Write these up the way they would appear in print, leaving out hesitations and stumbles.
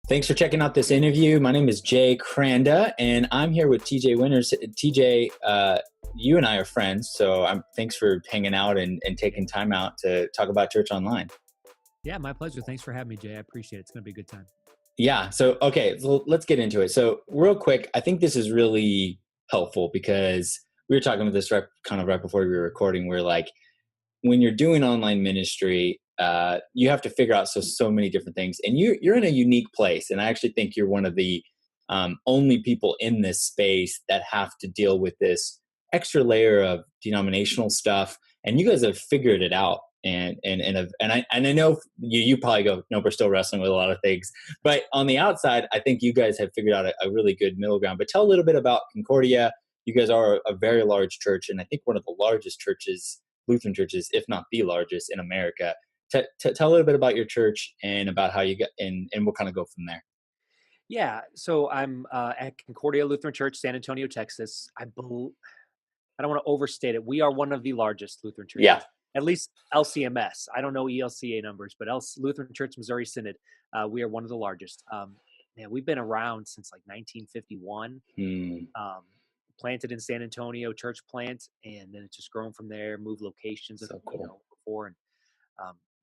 Thanks for checking out this interview. My name is Jay Kranda, and I'm here with TJ Winters. TJ, you and I are friends, so thanks for hanging out and taking time out to talk about church online. Yeah, my pleasure. Thanks for having me, Jay. I appreciate it. It's going to be a good time. Yeah, so let's get into it. So real quick, I think this is really helpful because we were talking about this right before we were recording. We're like, when you're doing online ministry, you have to figure out so many different things, and you're in a unique place. And I actually think you're one of the only people in this space that have to deal with this extra layer of denominational stuff. And you guys have figured it out. And I know you probably go, no, we're still wrestling with a lot of things. But on the outside, I think you guys have figured out a really good middle ground. But tell a little bit about Concordia. You guys are a very large church, and I think one of the largest Lutheran churches, if not the largest in America. Tell a little bit about your church and about how you got, and we'll kind of go from there. Yeah, so I'm at Concordia Lutheran Church, San Antonio, Texas. I don't want to overstate it. We are one of the largest Lutheran churches. Yeah. At least LCMS. I don't know ELCA numbers, but Lutheran Church Missouri Synod, we are one of the largest. We've been around since like 1951. Planted in San Antonio, church plant, and then it's just grown from there. Moved locations, So cool. Before, and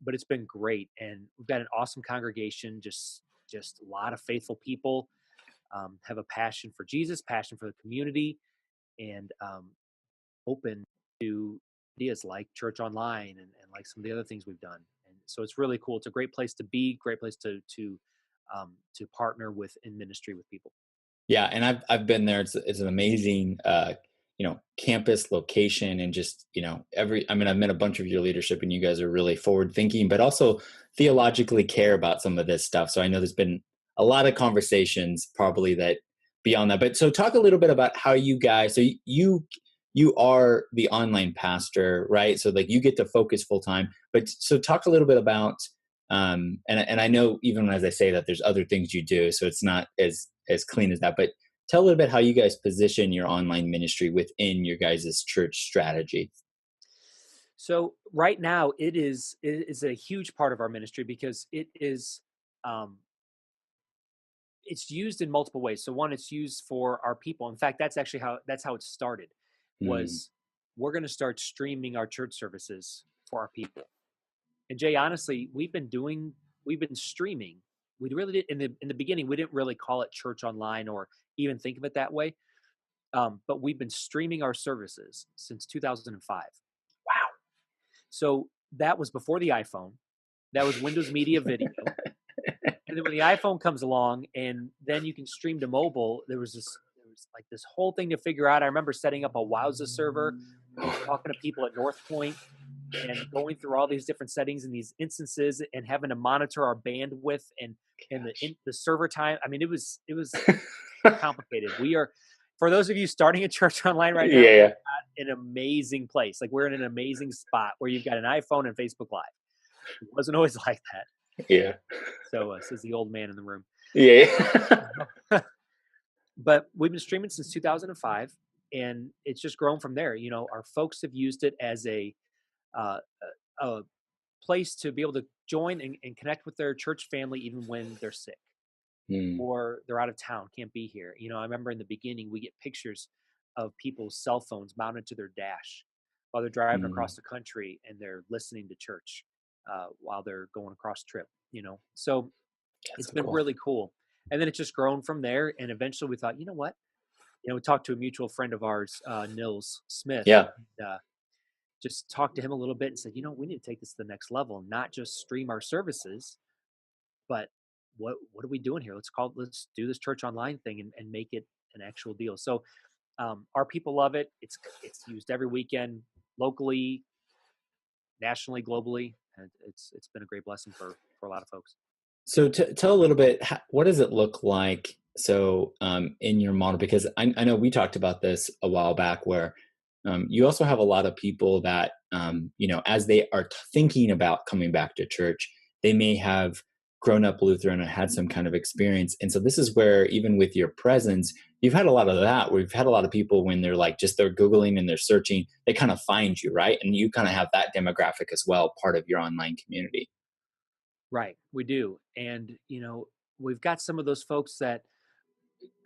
but it's been great, and we've got an awesome congregation. Just a lot of faithful people. Have a passion for Jesus, passion for the community, and open to ideas like church online and like some of the other things we've done. And so it's really cool. It's a great place to be, great place to partner with in ministry with people. Yeah, and I've been there. It's an amazing campus location, and just I've met a bunch of your leadership, and you guys are really forward thinking, but also theologically care about some of this stuff. So I know there's been a lot of conversations probably that beyond that. But so talk a little bit about how you guys. So you are the online pastor, right? So like you get to focus full time. But so talk a little bit about. And I know even as I say that, there's other things you do, so it's not as clean as that. But tell a little bit how you guys position your online ministry within your guys' church strategy. So right now, it is a huge part of our ministry because it is it's used in multiple ways. So one, it's used for our people. In fact, that's how it started. Was we're going to start streaming our church services for our people. And Jay, honestly, we've been streaming. We really did in the beginning. We didn't really call it church online or even think of it that way. But we've been streaming our services since 2005. Wow! So that was before the iPhone. That was Windows Media Video. And then when the iPhone comes along, and then you can stream to mobile, there was this whole thing to figure out. I remember setting up a Wowza server, talking to people at North Point, and going through all these different settings in these instances, and having to monitor our bandwidth and the server time. I mean, it was complicated. We are, for those of you starting a church online right now, we're at an amazing place. Like, we're in an amazing spot where you've got an iPhone and Facebook Live. It wasn't always like that. Yeah. So says the old man in the room. Yeah. But we've been streaming since 2005, and it's just grown from there. Our folks have used it as a place to be able to join and connect with their church family even when they're sick or they're out of town, can't be here. I remember in the beginning, we get pictures of people's cell phones mounted to their dash while they're driving across the country, and they're listening to church while they're going across trip, So it's been really cool. And then it's just grown from there. And eventually we thought, you know what? We talked to a mutual friend of ours, Nils Smith. Yeah. And, just talked to him a little bit and said, we need to take this to the next level and not just stream our services, but what are we doing here? Let's do this church online thing and make it an actual deal. So our people love it. It's used every weekend, locally, nationally, globally. And it's been a great blessing for a lot of folks. So tell a little bit, what does it look like? So in your model, because I know we talked about this a while back, where you also have a lot of people that, as they are thinking about coming back to church, they may have grown up Lutheran or had some kind of experience. And so this is where, even with your presence, you've had a lot of that, where you've had a lot of people when they're they're Googling and they're searching, they kind of find you, right? And you kind of have that demographic as well, part of your online community. Right. We do. And, we've got some of those folks that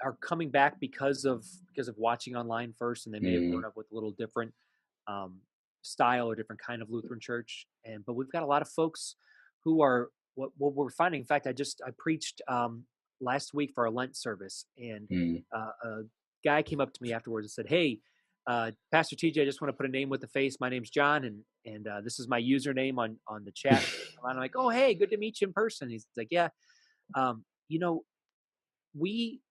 are coming back because of watching online first, and they may have grown up with a little different um, style or different kind of Lutheran church. And but we've got a lot of folks who are what we're finding. In fact, I preached last week for our Lent service, and Mm. a guy came up to me afterwards and said, "Hey, Pastor TJ, I just want to put a name with a face. My name's John, and this is my username on the chat." And I'm like, "Oh, hey, good to meet you in person." He's like, "Yeah, you know, we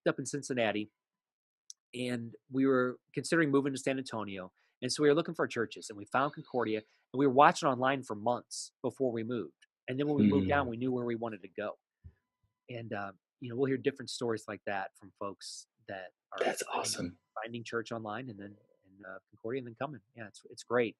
up in Cincinnati, and we were considering moving to San Antonio, and so we were looking for churches, and we found Concordia, and we were watching online for months before we moved, and then when we moved down, Mm. we knew where we wanted to go." And we'll hear different stories like that from folks that are That's awesome. finding church online, and then in Concordia, and then coming. Yeah, it's great.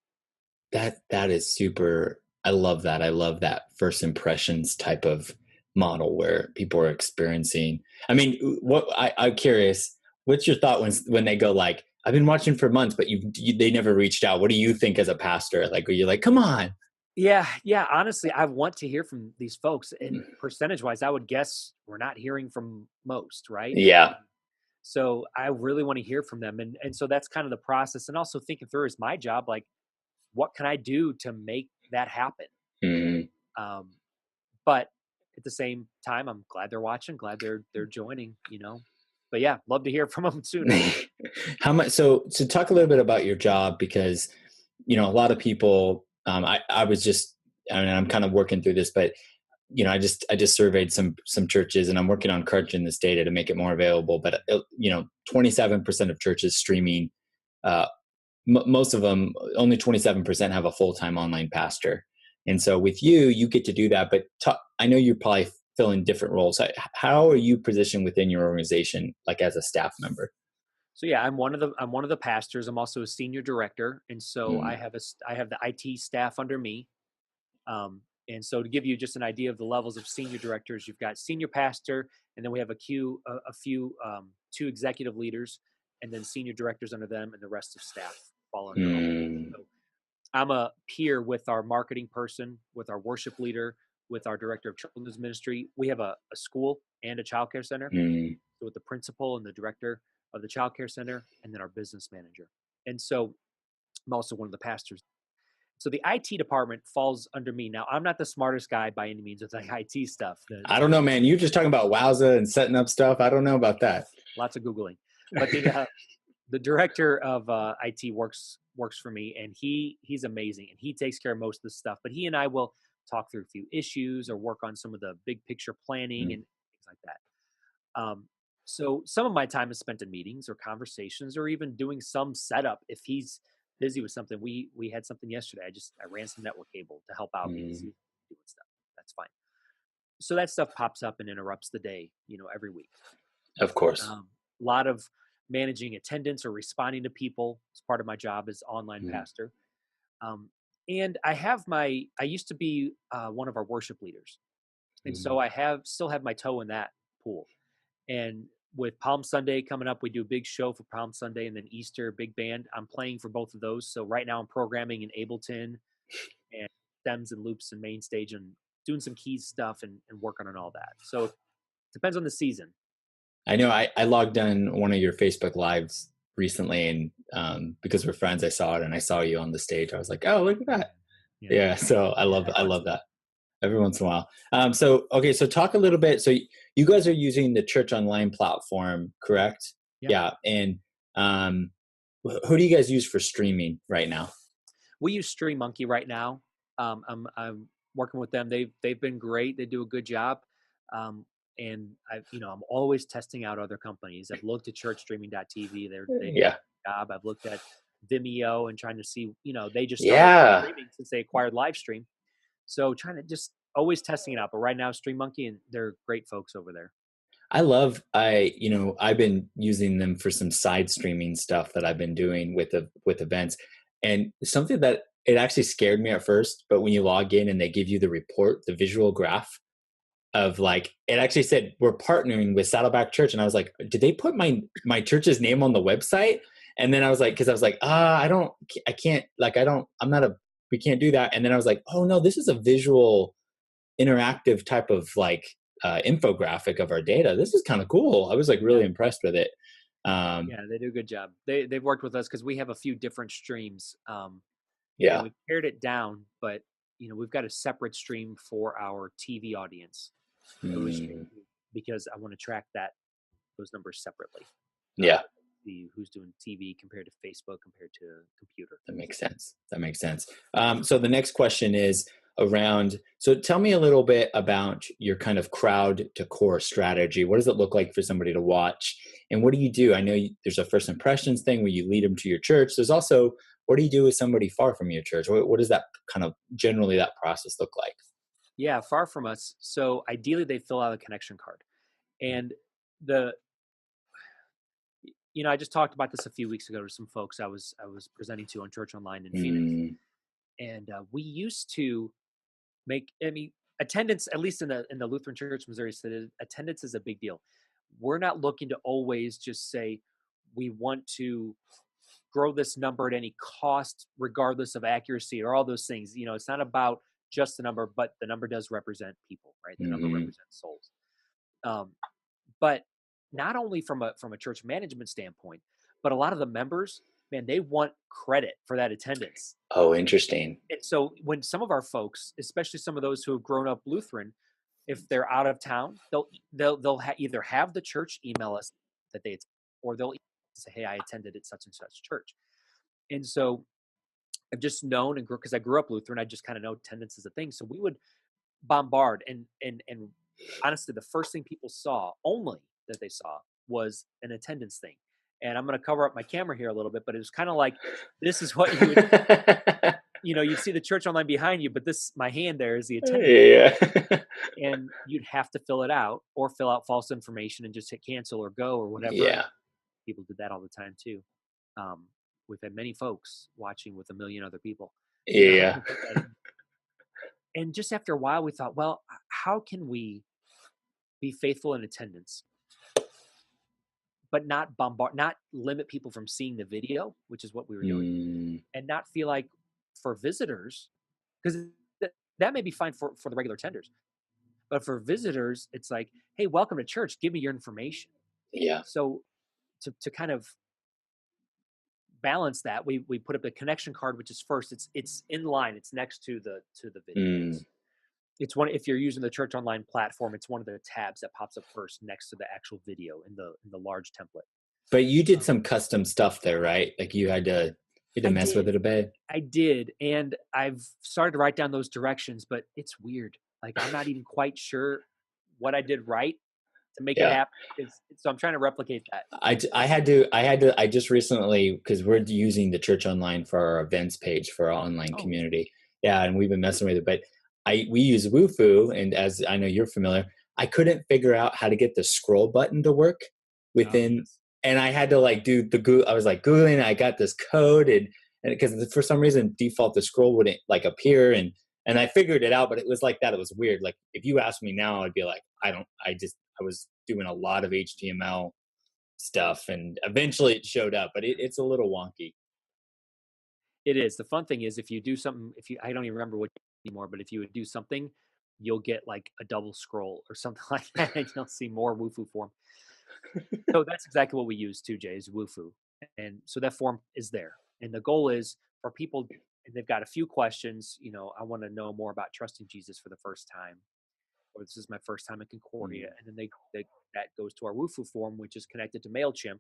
That is super. I love that. I love that first impressions type of model where people are experiencing. I mean, I'm curious. What's your thought when they go like, "I've been watching for months, but they never reached out." What do you think as a pastor? Like, are you like, "Come on"? Yeah. Honestly, I want to hear from these folks, and percentage wise, I would guess we're not hearing from most, right? Yeah. So I really want to hear from them, and so that's kind of the process, and also thinking through is my job, like what can I do to make that happen? Mm. Um, but at the same time, I'm glad they're watching, glad they're joining, But yeah, love to hear from them sooner. How much? So talk a little bit about your job because a lot of people. I was just. I mean, I'm kind of working through this, but I just surveyed some churches, and I'm working on crunching this data to make it more available. But 27% of churches streaming. Uh, Most of them, only 27% have a full-time online pastor. And so with you get to do that. But I know you probably fill in different roles. How are you positioned within your organization, like as a staff member? So yeah, I'm one of the pastors. I'm also a senior director, and so I Mm. have I have the IT staff under me. And so to give you just an idea of the levels of senior directors, you've got senior pastor, and then we have a few, two executive leaders, and then senior directors under them, and the rest of staff fall under all. Mm. So I'm a peer with our marketing person, with our worship leader, with our director of children's ministry. We have a school and a childcare center. Mm. So with the principal and the director of the childcare center, and then our business manager. And so I'm also one of the pastors. So the IT department falls under me. Now, I'm not the smartest guy by any means with the IT stuff. I don't know, man. You're just talking about Wowza and setting up stuff. I don't know about that. Lots of Googling. But the director of IT works for me, and he's amazing, and he takes care of most of the stuff. But he and I will talk through a few issues or work on some of the big picture planning Mm. and things like that. So some of my time is spent in meetings or conversations, or even doing some setup if he's busy with something. We had something yesterday. I ran some network cable to help out because Mm. he's doing stuff. That's fine. So that stuff pops up and interrupts the day, every week. Of course. A lot of managing attendance or responding to people is part of my job as online Mm. pastor. Um, and I used to be one of our worship leaders, and so Mm. I still have my toe in that pool. And with Palm Sunday coming up, we do a big show for Palm Sunday, and then Easter, big band. I'm playing for both of those. So right now I'm programming in Ableton and stems and loops and main stage, and doing some keys stuff and working on all that. So it depends on the season. I know I logged on one of your Facebook lives recently, and because we're friends, I saw it, and I saw you on the stage. I was like, "Oh, look at that!" Yeah. Yeah, so I love Fun love stuff. that every once in a while. So okay, so talk a little bit. So you guys are using the church online platform, correct? Yeah. Yeah, and um, who do you guys use for streaming right now? We use Stream Monkey right now. I'm working with them. They've been great. They do a good job. Um, and I'm always testing out other companies. I've looked at churchstreaming.tv. They do a Yeah, good job. I've looked at Vimeo and trying to see, they just started yeah. streaming since they acquired Livestream. So trying to just always testing it out. But right now, Stream Monkey, and they're great folks over there. I've been using them for some side streaming stuff that I've been doing with events, and something that it actually scared me at first, but when you log in and they give you the report, the visual graph of like, it actually said we're partnering with Saddleback Church, and I was like, did they put my church's name on the website? And then I was like, because I was like, I can't, like, I'm not a, we can't do that. And then I was like, oh no, this is a visual interactive type of like infographic of our data. This is kind of cool. I was like really impressed with it. Yeah, they do a good job. They've worked with us because we have a few different streams, and Yeah. we've pared it down. But we've got a separate stream for our TV audience that we stream Mm, because I want to track those numbers separately. yeah. See who's doing TV compared to Facebook compared to computer. That makes sense. That makes sense. So the next question is around, so tell me a little bit about your kind of crowd to core strategy. What does it look like for somebody to watch? And what do you do? I know there's a first impressions thing where you lead them to your church. There's also, what do you do with somebody far from your church? What does that kind of generally that process look like? Yeah, far from us. So ideally, they fill out a connection card, and the I just talked about this a few weeks ago to some folks I was presenting to on Church Online in Phoenix, Mm, and we used to make. I mean, attendance, at least in the Lutheran Church, Missouri, said attendance is a big deal. We're not looking to always just say we want to grow this number at any cost, regardless of accuracy or all those things. It's not about just the number, but the number does represent people, right? The number mhm. represents souls. Um, but not only from a church management standpoint, but a lot of the members, man, they want credit for that attendance. Oh, interesting. And so when some of our folks, especially some of those who have grown up Lutheran, if they're out of town, they'll either have the church email us that they, or they'll say, "Hey, I attended at such and such church." And so I've just known and grew because I grew up Lutheran. I just kind of know attendance is a thing. So we would bombard and honestly, the first thing people saw, only that they saw, was an attendance thing. And I'm going to cover up my camera here a little bit, but it was kind of like this is what you would, you'd see the church online behind you, but my hand there is the attendance, Yeah. and you'd have to fill it out or fill out false information and just hit cancel or go or whatever. Yeah. People did that all the time too. Um, we've had many folks watching with a million other people, Yeah. and just after a while, we thought, well, how can we be faithful in attendance, but not limit people from seeing the video, which is what we were doing, Mm, and not feel like for visitors, because that may be fine for the regular attenders, but for visitors, it's like, hey, welcome to church. Give me your information. yeah. So to kind of balance that, we put up a connection card, which is first. It's in line. It's next to the video. Mm. It's one, if you're using the Church Online platform, it's one of the tabs that pops up first next to the actual video in the large template. But you did some custom stuff there, right? Like you had to mess with it a bit. I did, and I've started to write down those directions, but it's weird. Like I'm not even quite sure what I did right to make it Yeah. happen. So I'm trying to replicate that. I just recently, because we're using the Church Online for our events page for our online Oh, community. Yeah, and we've been messing with it, but we use Wufoo, and as I know you're familiar, I couldn't figure out how to get the scroll button to work within, yes. and I had to like do the Google. I was like Googling, I got this code, and because for some reason default the scroll wouldn't like appear, and I figured it out, but it was like that. It was weird. Like if you asked me now, I'd be like, I was doing a lot of HTML stuff, and eventually it showed up, but it's a little wonky. It is. The fun thing is if you do something, I don't even remember what anymore, but if you would do something, you'll get like a double scroll or something like that, and you'll see more Wufoo form. So that's exactly what we use too, Jay, is Wufoo. And so that form is there. And the goal is for people, and they've got a few questions, I want to know more about trusting Jesus for the first time, or this is my first time in Concordia. Mm, And then that goes to our Wufoo form, which is connected to MailChimp.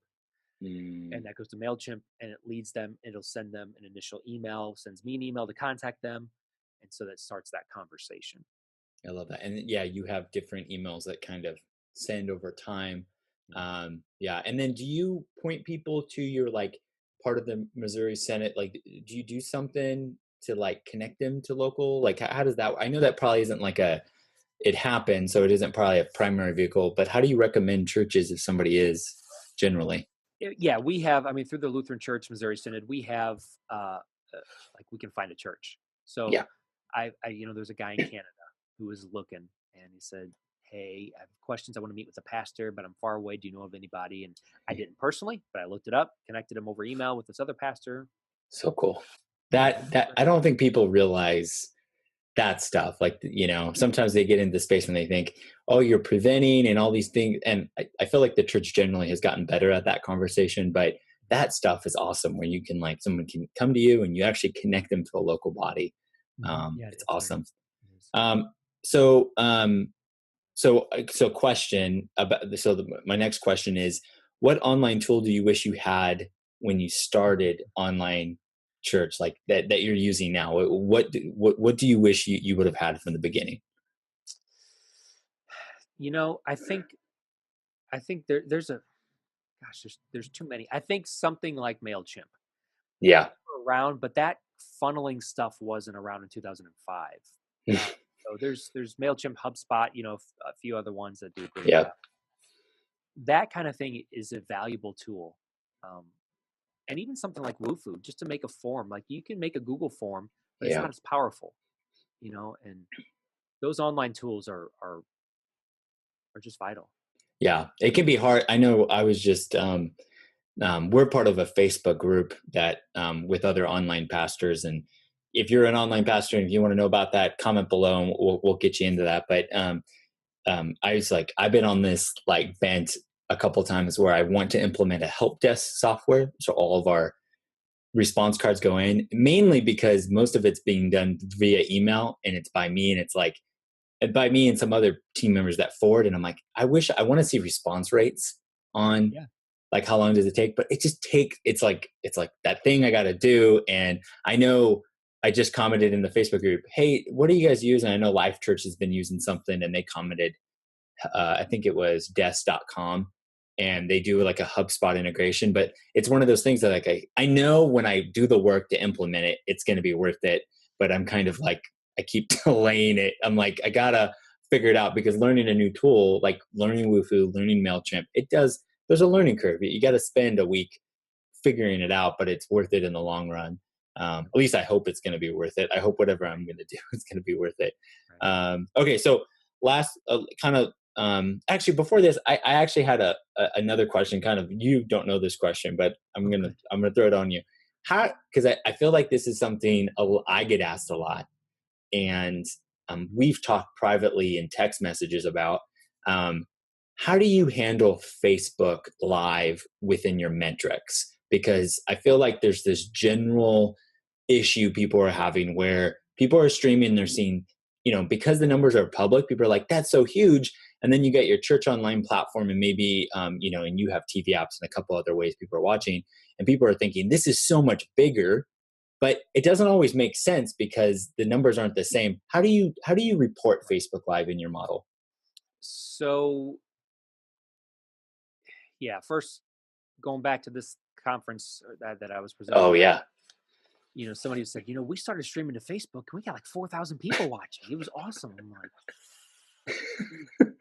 And mm, that goes to MailChimp, and it leads them, it'll send them an initial email, sends me an email to contact them. And so that starts that conversation. I love that. And yeah, you have different emails that kind of send over time. Yeah. And then do you point people to your like part of the Missouri Senate? Like, do you do something to like connect them to local? Like, how does that, I know that probably isn't like it happened, so it isn't probably a primary vehicle, but how do you recommend churches if somebody is generally? Yeah, we have, I mean, through the Lutheran Church, Missouri Synod, we have, like we can find a church. So Yeah. there's a guy in Canada who was looking, and he said, hey, I have questions. I want to meet with a pastor, but I'm far away. Do you know of anybody? And I didn't personally, but I looked it up, connected him over email with this other pastor. So cool. And That I don't think people realize that stuff. Like, sometimes they get into space when they think, oh, you're preventing and all these things. And I feel like the church generally has gotten better at that conversation, but that stuff is awesome where you can like, someone can come to you and you actually connect them to a local body. Yeah, It's it's very awesome. nice. It is. Um, so, so question about, my next question is, what online tool do you wish you had when you started online church, like that you're using now? What do you wish you would have had from the beginning? I think there's a gosh, there's too many. I think something like Mailchimp Yeah. around, but that funneling stuff wasn't around in 2005. So there's Mailchimp, HubSpot, a few other ones that do a great Yeah. job. That kind of thing is a valuable tool. Um, and even something like Wufoo, just to make a form, like you can make a Google form, but it's Yeah. not as powerful, and those online tools are just vital. Yeah. It can be hard. I know I was just, we're part of a Facebook group that, with other online pastors. And if you're an online pastor and if you want to know about that, comment below and we'll get you into that. But, I was like, I've been on this like bent a couple times where I want to implement a help desk software. So all of our response cards go in, mainly because most of it's being done via email and it's by me. And it's like, by me and some other team members that forward. And I'm like, I want to see response rates on Yeah. like how long does it take? But it's like that thing I got to do. And I know I just commented in the Facebook group, hey, what do you guys use? And I know Life Church has been using something and they commented, I think it was desk.com, and they do like a HubSpot integration. But it's one of those things that like I know when I do the work to implement it, it's going to be worth it. But I'm kind of like, I keep delaying it. I'm like, I gotta figure it out because learning a new tool, like learning Wufoo, learning Mailchimp, there's a learning curve. You got to spend a week figuring it out, but it's worth it in the long run. At least I hope it's going to be worth it. I hope whatever I'm going to do is going to be worth it. Right. Okay, so last kind of actually before this, I actually had another question. Kind of, you don't know this question, but Okay. I'm gonna throw it on you. How? Because I feel like this is something I get asked a lot, and we've talked privately in text messages about. How do you handle Facebook Live within your metrics? Because I feel like there's this general issue people are having where people are streaming, they're seeing, because the numbers are public, people are like, that's so huge. And then you get your church online platform and maybe, and you have TV apps and a couple other ways people are watching, and people are thinking this is so much bigger, but it doesn't always make sense because the numbers aren't the same. How do you report Facebook Live in your model? So yeah, first going back to this conference that I was presenting Oh at, yeah. somebody said, we started streaming to Facebook and we got like 4,000 people watching. It was awesome. I'm like,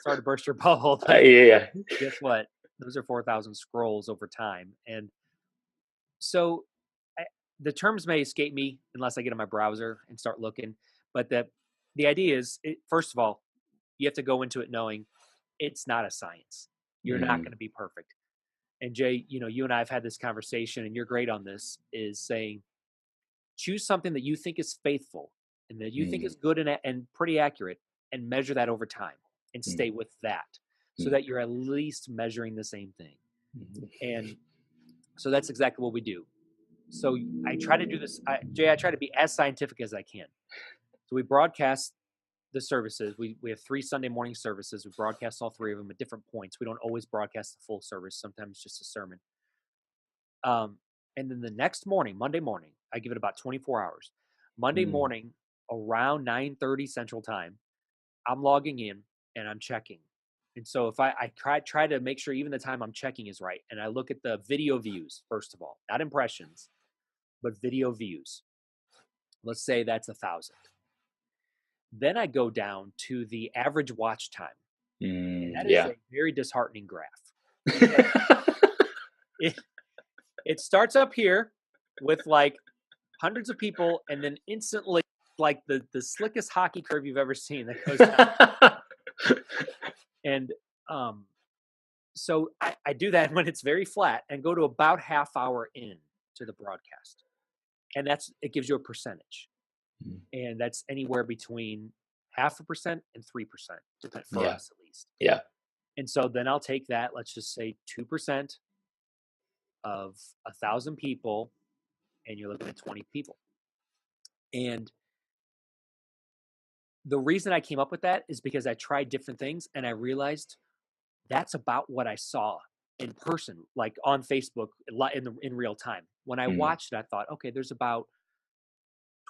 sorry to burst your bubble, but Yeah. guess what? Those are 4,000 scrolls over time. And so I, the terms may escape me unless I get in my browser and start looking. But the idea is, first of all, you have to go into it knowing it's not a science. You're not Mm, going to be perfect. And Jay, you and I have had this conversation, and you're great on this, is saying choose something that you think is faithful and that you think mm, is good and pretty accurate, and measure that over time and mm, stay with that so mm, that you're at least measuring the same thing. mm. And so that's exactly what we do. So I try to do this, Jay, I try to be as scientific as I can. So we broadcast the services. We have 3 Sunday morning services. We broadcast all 3 of them at different points. We don't always broadcast the full service. Sometimes just a sermon. And then the next morning, Monday morning, I give it about 24 hours. Monday Mm, morning, around 9:30 Central Time, I'm logging in and I'm checking. And so if I try to make sure even the time I'm checking is right, and I look at the video views first of all, not impressions, but video views. Let's say that's 1,000. Then I go down to the average watch time, and that is yeah. a very disheartening graph because it it starts up here with like hundreds of people, and then instantly, like the slickest hockey curve you've ever seen that goes down. And um, so I do that when it's very flat and go to about half hour in to the broadcast, and it gives you a percentage. Mhm. And that's anywhere between 0.5% and 3%, for Yeah. us at least. Yeah. And so then I'll take that, let's just say 2% of 1,000 people, and you're looking at 20 people. And the reason I came up with that is because I tried different things and I realized that's about what I saw in person, like on Facebook in real time. When I Mhm. watched it, I thought, okay, there's about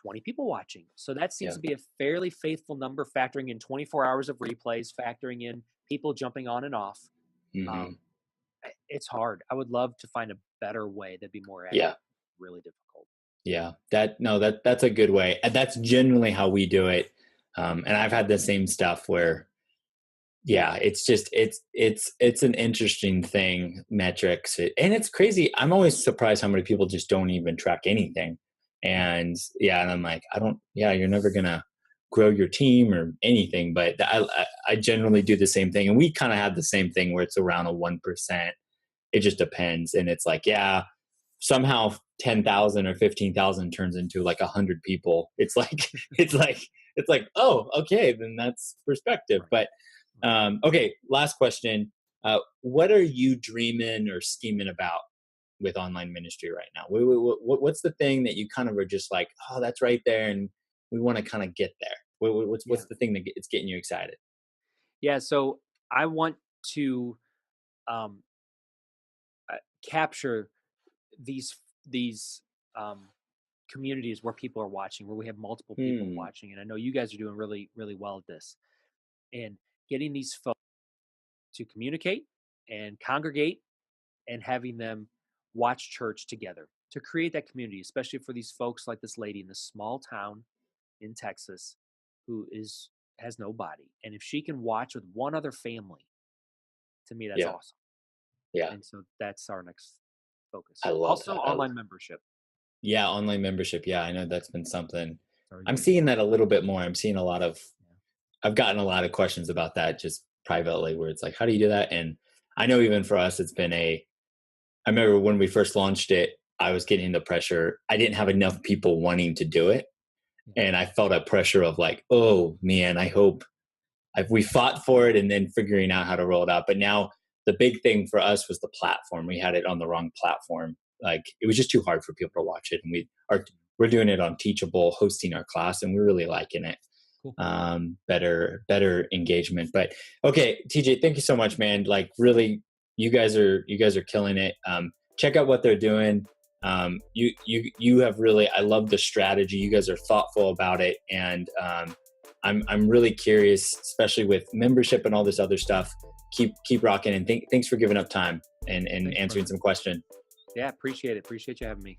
20 people watching. So that seems Yeah. to be a fairly faithful number, factoring in 24 hours of replays, factoring in people jumping on and off. Mhm. Um, it's hard. I would love to find a better way that'd be more accurate. Yeah. Really difficult. Yeah. That's a good way. And that's generally how we do it. And I've had the same stuff where, yeah, it's just, it's an interesting thing, metrics. And it's crazy. I'm always surprised how many people just don't even track anything. And yeah, and I'm like, yeah, you're never going to grow your team or anything, but I generally do the same thing. And we kind of have the same thing where it's around a 1%. It just depends. And it's like, yeah, somehow 10,000 or 15,000 turns into like 100 people. It's like, it's like, oh, okay, then that's perspective. But okay, last question. What are you dreaming or scheming about with online ministry right now? What's the thing that you kind of are just like, oh, that's right there, and we want to kind of get there? Yeah. What's the thing that it's getting you excited? Yeah. So I want to um, capture these these um, communities where people are watching, where we have multiple people Hmm. watching, and I know you guys are doing really really well at this, and getting these folks to communicate and congregate and having them watch church together to create that community, especially for these folks like this lady in this small town in Texas who has nobody, and if she can watch with one other family, to me that's Yeah. awesome. Yeah. And so that's our next focus. I love Also that. online membership. Yeah, online membership. Yeah, I know that's been something. Sorry, I'm big. seeing that a little bit more. Yeah. I've gotten a lot of questions about that just privately where it's like, how do you do that? And I know even for us, I remember when we first launched it, I was getting the pressure. I didn't have enough people wanting to do it. Yeah. And I felt a pressure of like, oh man, I hope we fought for it and then figuring out how to roll it out. But now the big thing for us was the platform. We had it on the wrong platform. Like it was just too hard for people to watch it. And we're doing it on Teachable, hosting our class, and we're really liking it. Cool. Better engagement. But okay, TJ, thank you so much, man. Like really, you guys are killing it. Check out what they're doing. You have really, I love the strategy. You guys are thoughtful about it, and I'm really curious, especially with membership and all this other stuff. Keep rocking, and thanks for giving up time and answering some questions. Yeah, appreciate it. Appreciate you having me.